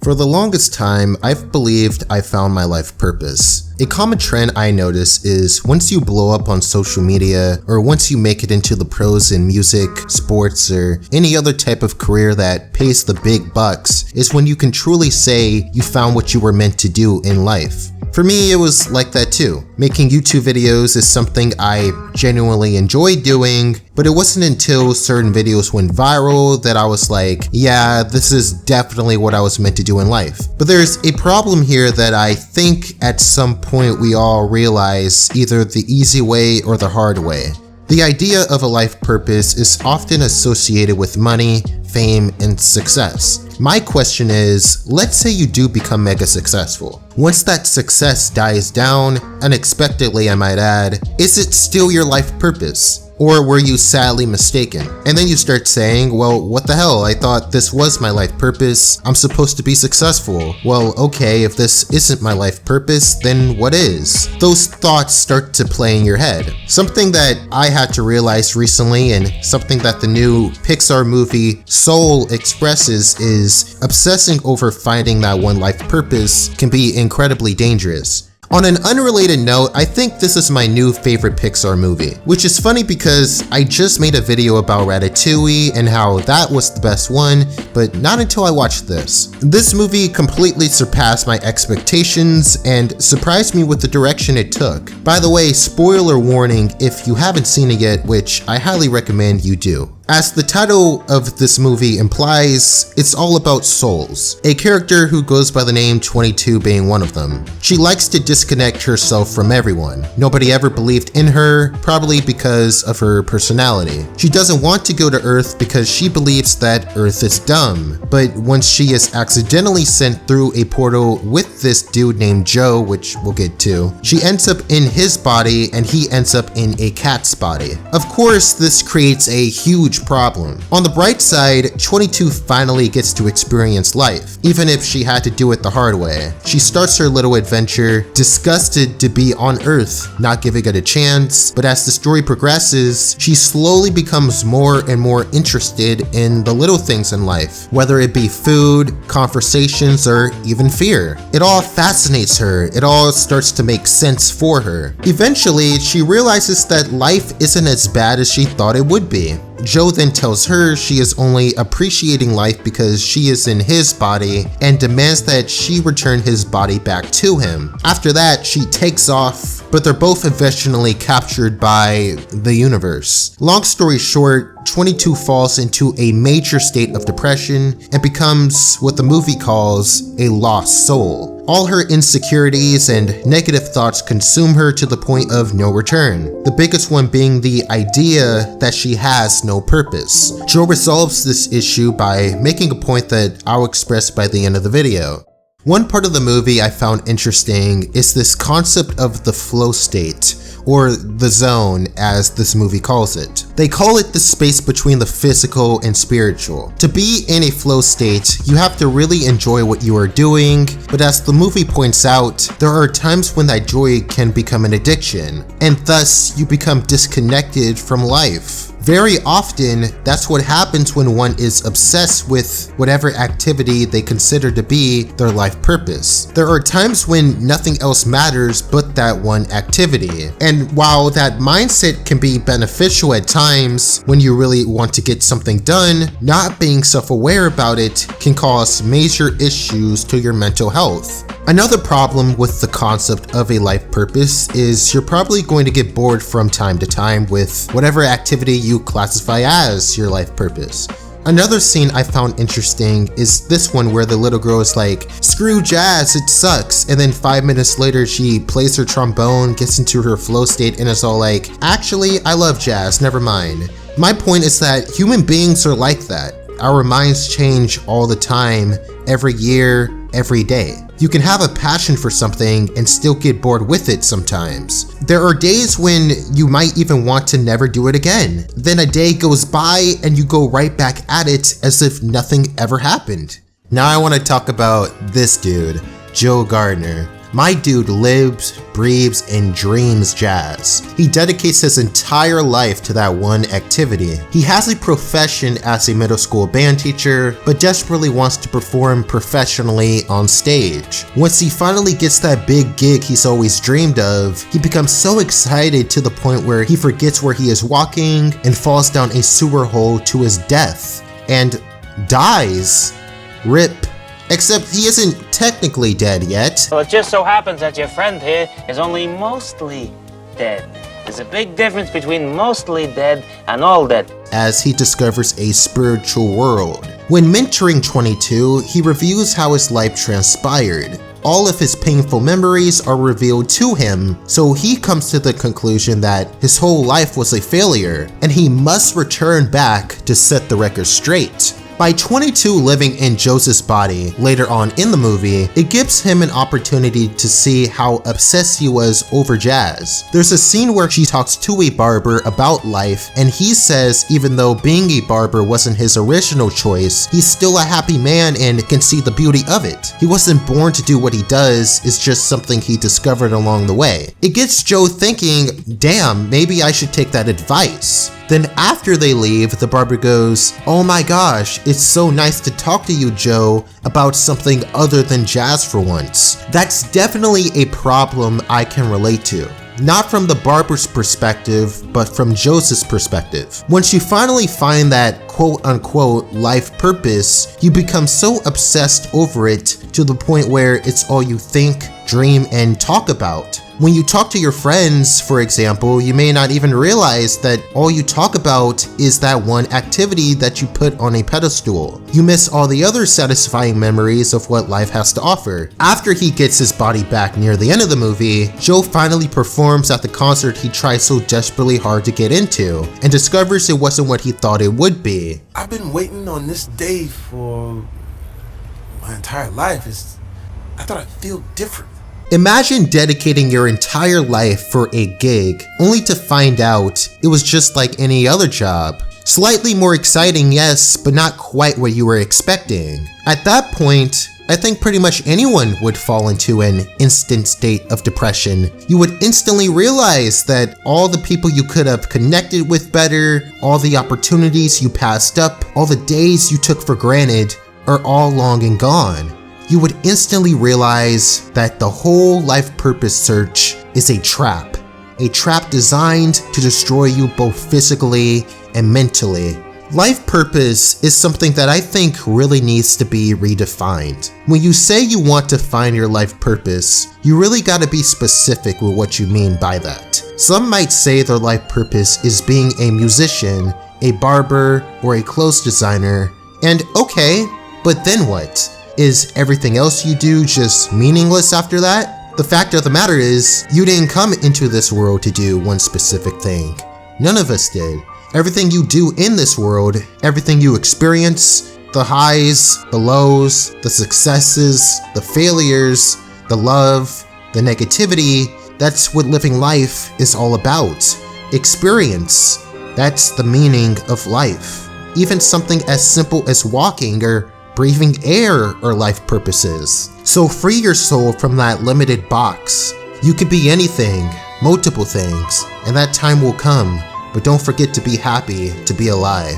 For the longest time, I've believed I found my life purpose. A common trend I notice is once you blow up on social media, or once you make it into the pros in music, sports, or any other type of career that pays the big bucks, is when you can truly say you found what you were meant to do in life. For me, it was like that too. Making YouTube videos is something I genuinely enjoy doing, but it wasn't until certain videos went viral that I was like, yeah, this is definitely what I was meant to do in life. But there's a problem here that I think at some point we all realize either the easy way or the hard way. The idea of a life purpose is often associated with money, fame, and success. My question is, let's say you do become mega successful. Once that success dies down, unexpectedly I might add, is it still your life purpose? Or were you sadly mistaken? And then you start saying, well, what the hell? I thought this was my life purpose. I'm supposed to be successful. Well, okay, if this isn't my life purpose, then what is? Those thoughts start to play in your head. Something that I had to realize recently, and something that the new Pixar movie Soul expresses, is obsessing over finding that one life purpose can be incredibly dangerous. On an unrelated note, I think this is my new favorite Pixar movie, which is funny because I just made a video about Ratatouille and how that was the best one, but not until I watched this. This movie completely surpassed my expectations and surprised me with the direction it took. By the way, spoiler warning if you haven't seen it yet, which I highly recommend you do. As the title of this movie implies, it's all about souls, a character who goes by the name 22 being one of them. She likes to disconnect herself from everyone. Nobody ever believed in her, probably because of her personality. She doesn't want to go to Earth because she believes that Earth is dumb, but once she is accidentally sent through a portal with this dude named Joe, which we'll get to, she ends up in his body and he ends up in a cat's body. Of course, this creates a huge problem. On the bright side, 22 finally gets to experience life, even if she had to do it the hard way. She starts her little adventure, disgusted to be on Earth, not giving it a chance, but as the story progresses, she slowly becomes more and more interested in the little things in life, whether it be food, conversations, or even fear. It all fascinates her, it all starts to make sense for her. Eventually, she realizes that life isn't as bad as she thought it would be. Joe then tells her she is only appreciating life because she is in his body and demands that she return his body back to him. After that, she takes off, but they're both eventually captured by the universe. Long story short, 22 falls into a major state of depression and becomes what the movie calls a lost soul. All her insecurities and negative thoughts consume her to the point of no return, the biggest one being the idea that she has no purpose. Joe resolves this issue by making a point that I'll express by the end of the video. One part of the movie I found interesting is this concept of the flow state, or the zone as this movie calls it. They call it the space between the physical and spiritual. To be in a flow state, you have to really enjoy what you are doing, but as the movie points out, there are times when that joy can become an addiction, and thus you become disconnected from life. Very often, that's what happens when one is obsessed with whatever activity they consider to be their life purpose. There are times when nothing else matters but that one activity. And while that mindset can be beneficial at times when you really want to get something done, not being self-aware about it can cause major issues to your mental health. Another problem with the concept of a life purpose is you're probably going to get bored from time to time with whatever activity you classify as your life purpose. Another scene I found interesting is this one where the little girl is like, screw jazz, it sucks, and then 5 minutes later she plays her trombone, gets into her flow state, and is all like, actually, I love jazz, never mind. My point is that human beings are like that. Our minds change all the time, every year, every day. You can have a passion for something and still get bored with it sometimes. There are days when you might even want to never do it again. Then a day goes by and you go right back at it as if nothing ever happened. Now I want to talk about this dude, Joe Gardner. My dude lives, breathes, and dreams jazz. He dedicates his entire life to that one activity. He has a profession as a middle school band teacher, but desperately wants to perform professionally on stage. Once he finally gets that big gig he's always dreamed of, he becomes so excited to the point where he forgets where he is walking and falls down a sewer hole to his death and dies. RIP. Except he isn't technically dead yet. Well, it just so happens that your friend here is only mostly dead. There's a big difference between mostly dead and all dead. As he discovers a spiritual world. When mentoring 22, he reviews how his life transpired. All of his painful memories are revealed to him, so he comes to the conclusion that his whole life was a failure, and he must return back to set the record straight. By 22 living in Joseph's body later on in the movie, it gives him an opportunity to see how obsessed he was over jazz. There's a scene where she talks to a barber about life, and he says even though being a barber wasn't his original choice, he's still a happy man and can see the beauty of it. He wasn't born to do what he does, it's just something he discovered along the way. It gets Joe thinking, damn, maybe I should take that advice. Then after they leave, the barber goes, oh my gosh, it's so nice to talk to you, Joe, about something other than jazz for once. That's definitely a problem I can relate to. Not from the barber's perspective, but from Joseph's perspective. Once you finally find that quote-unquote life purpose, you become so obsessed over it to the point where it's all you think, dream, and talk about. When you talk to your friends, for example, you may not even realize that all you talk about is that one activity that you put on a pedestal. You miss all the other satisfying memories of what life has to offer. After he gets his body back near the end of the movie, Joe finally performs at the concert he tried so desperately hard to get into, and discovers it wasn't what he thought it would be. I've been waiting on this day for my entire life. I thought I'd feel different. Imagine dedicating your entire life for a gig, only to find out it was just like any other job. Slightly more exciting, yes, but not quite what you were expecting. At that point, I think pretty much anyone would fall into an instant state of depression. You would instantly realize that all the people you could have connected with better, all the opportunities you passed up, all the days you took for granted are all long and gone. You would instantly realize that the whole life purpose search is a trap designed to destroy you both physically and mentally. Life purpose is something that I think really needs to be redefined. When you say you want to find your life purpose, you really gotta be specific with what you mean by that. Some might say their life purpose is being a musician, a barber, or a clothes designer, and okay, but then what? Is everything else you do just meaningless after that? The fact of the matter is, you didn't come into this world to do one specific thing. None of us did. Everything you do in this world, everything you experience, the highs, the lows, the successes, the failures, the love, the negativity, that's what living life is all about. Experience. That's the meaning of life. Even something as simple as walking or breathing air are life purposes. So free your soul from that limited box. You can be anything, multiple things, and that time will come, but don't forget to be happy to be alive.